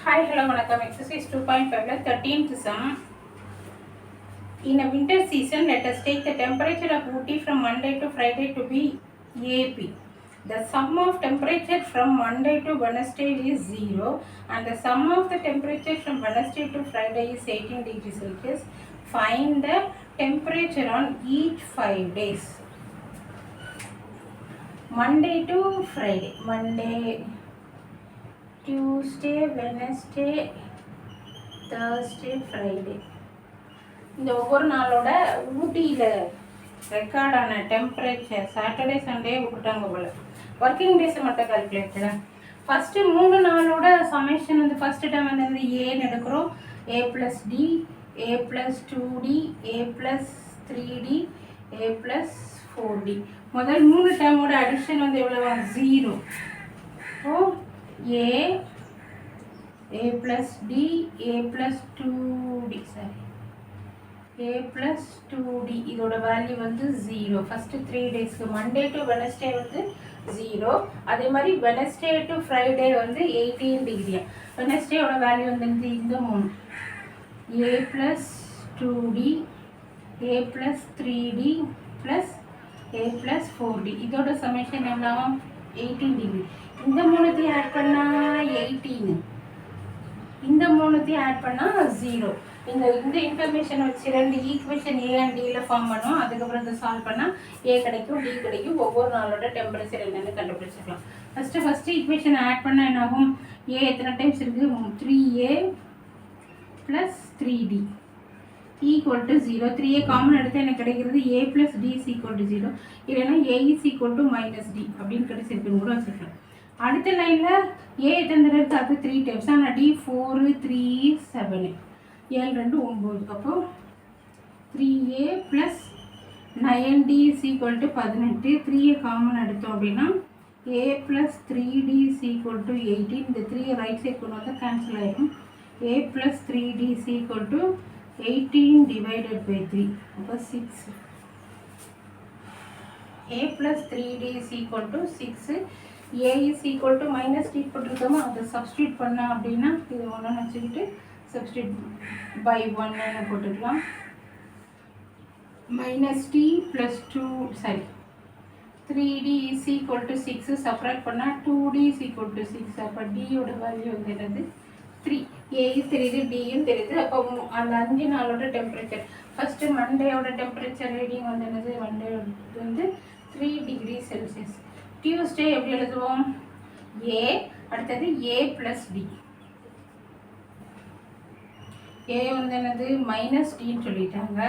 Hi, hello, vanakkam. Exercise 2.5 la 13th sum. In a winter season, let us take the temperature of Ooty from Monday to Friday to be AP. The sum of temperature from Monday to Wednesday is 0 and the sum of the temperature from Wednesday to Friday is 18 degrees Celsius. Find the temperature on each 5 days. Monday to Friday. Monday, Tuesday, Wednesday, Thursday, Friday. இந்த ஒவ்வொரு நாளோட ஊட்டியில் ரெக்கார்டான temperature Saturday Sunday விட்டுட்டாங்க போல். Working டேஸை மட்டும் கால்குலேட்டடா. First 3 நாளோட summation வந்து first time வந்து ஏன்னு எடுக்கிறோம். A + D, A + 2D, A + 3D, A + 4D. முதல் 3 டைமோட அடிஷன் வந்து எவ்வளோ? 0. So A + D, A + 2D, சரி, A + 2D இதோட வேல்யூ வந்து 0. ஃபஸ்ட்டு 3 டேஸ்க்கு மண்டே டு வெனஸ்டே வந்து 0. அதே மாதிரி வெனஸ்டே டு ஃப்ரைடே வந்து 18 டிகிரியா. வெனஸ்டேயோட வேல்யூ வந்து இந்த 3 A + 2D, A + 3D + A + 4D இதோட சமேஷன் எவ்வளோ? 18 டிகிரி. இந்த 3த்தையும் ஆட் பண்ணால் 18, இந்த 3த்தையும் ஆட் பண்ணால் 0. இந்த இன்ஃபர்மேஷன் வச்சு 2 ஈக்குவேஷன் A அண்ட் Dயில் ஃபார்ம் பண்ணோம். அதுக்கப்புறம் இதை சால்வ் பண்ணால் A கிடைக்கும், D கிடைக்கும். ஒவ்வொரு நாளோட டெம்பரேச்சர் என்னென்னு கண்டுபிடிச்சிக்கலாம். ஃபஸ்ட்டு ஈக்குவேஷன் ஆட் பண்ணால் என்ன ஆகும்? A எத்தனை டைம்ஸ் இருக்குது? 3A + 3D = 0. 3A காமன் எடுத்து எனக்கு கிடைக்கிறது A + D = 0. இல்லைன்னா A = -D அப்படின்னு கிடைச்சிருக்குன்னு கூட வச்சுக்கலாம். அடுத்த லைனில் A எத்தனை தடவை இருக்குது? அது 3 டைம்ஸ். ஆனால் D 4, 3, 7, 7, 2, 9. அப்போ 3A + 9D = 18. 3A காமன் எடுத்தோம் அப்படின்னா A + 3D = 18. இந்த 3 ரைட் சைட் கொண்டு வந்து கேன்சல் ஆகிடும். A + 3D = 18 / 3. அப்போ 6. A + 3D = 6. A = -D போட்டிருக்கோமா, அதை சப்ஸ்டியூட் பண்ணா அப்படின்னா இது ஒன்று வச்சுக்கிட்டு சப்ஸ்டியூட் by 1 போட்டுக்கலாம். -D + 2, சரி, 3D = 6 செப்பரேட் பண்ணால் 2D = 6. அப்போ Dயோட வேல்யூ வந்து என்னது? 3. ஏயும் தெரியுது, டியும் தெரியுது. அப்போ அந்த 5 நாளோட டெம்பரேச்சர் ஃபஸ்ட்டு மண்டேயோட டெம்பரேச்சர் ரீடிங் வந்து என்னது? மண்டே வந்து 3 டிகிரி செல்சியஸ். டியூஸ்டே எப்படி எழுதுவோம்? A, அடுத்தது A + D. A வந்து என்னது? -Dன்னு சொல்லிட்டாங்க.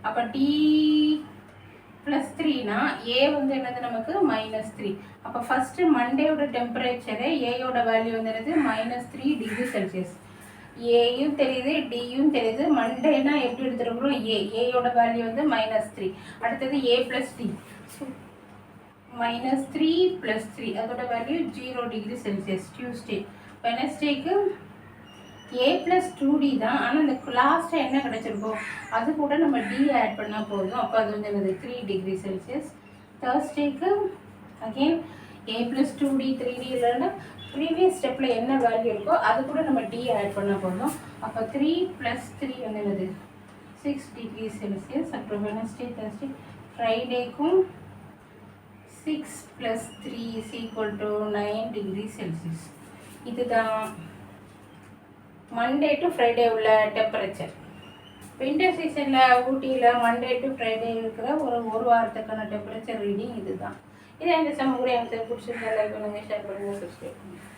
அப்போ D + 3னா A வந்து என்னது நமக்கு? -3. அப்போ ஃபஸ்ட்டு மண்டேயோட டெம்பரேச்சரு Aயோட வேல்யூ வந்து என்னது? -3 டிகிரி செல்சியஸ். ஏயும் தெரியுது, டியும் தெரியுது. மண்டேனா எப்படி எடுத்துருக்குறோம்? ஏயோட வேல்யூ வந்து -3. அடுத்தது A + D, -3 + 3 அதோட வேல்யூ 0 டிகிரி செல்சியஸ். டியூஸ்டே. வெனஸ்டேக்கு A + 2D தான். ஆனால் இந்த லாஸ்ட்டாக என்ன கிடச்சிருக்கோம் அது கூட நம்ம D ஆட் பண்ணால் போதும். அப்போ அது வந்து என்னது? 3 டிகிரி செல்சியஸ். தேர்ஸ்டேக்கு அகெயின் A + 2D 3D இல்லைன்னா ப்ரீவியஸ் ஸ்டெப்பில் என்ன வேல்யூ இருக்கோ அது கூட நம்ம D ஆட் பண்ணால் போதும். அப்போ 3 + 3 வந்து என்னது? 6 டிகிரி செல்சியஸ். அப்புறம் வெனஸ்டே, தேர்ஸ்டே, ஃப்ரைடேக்கும் 6 + 3 = 9 டிகிரி செல்சியஸ். இதுதான் மண்டே டு ஃப்ரைடே உள்ள டெம்பரேச்சர். வின்டர் சீசனில் ஊட்டியில் மண்டே டு ஃப்ரைடே இருக்கிற ஒரு வாரத்துக்கான டெம்பரேச்சர் ரீடிங் இதுதான். இதை இந்த சமூக எனக்கு பிடிச்சிருந்தா லைக் பண்ணுங்கள், ஷேர் பண்ணுங்கள், சப்ஸ்கிரைப் பண்ணுங்கள்.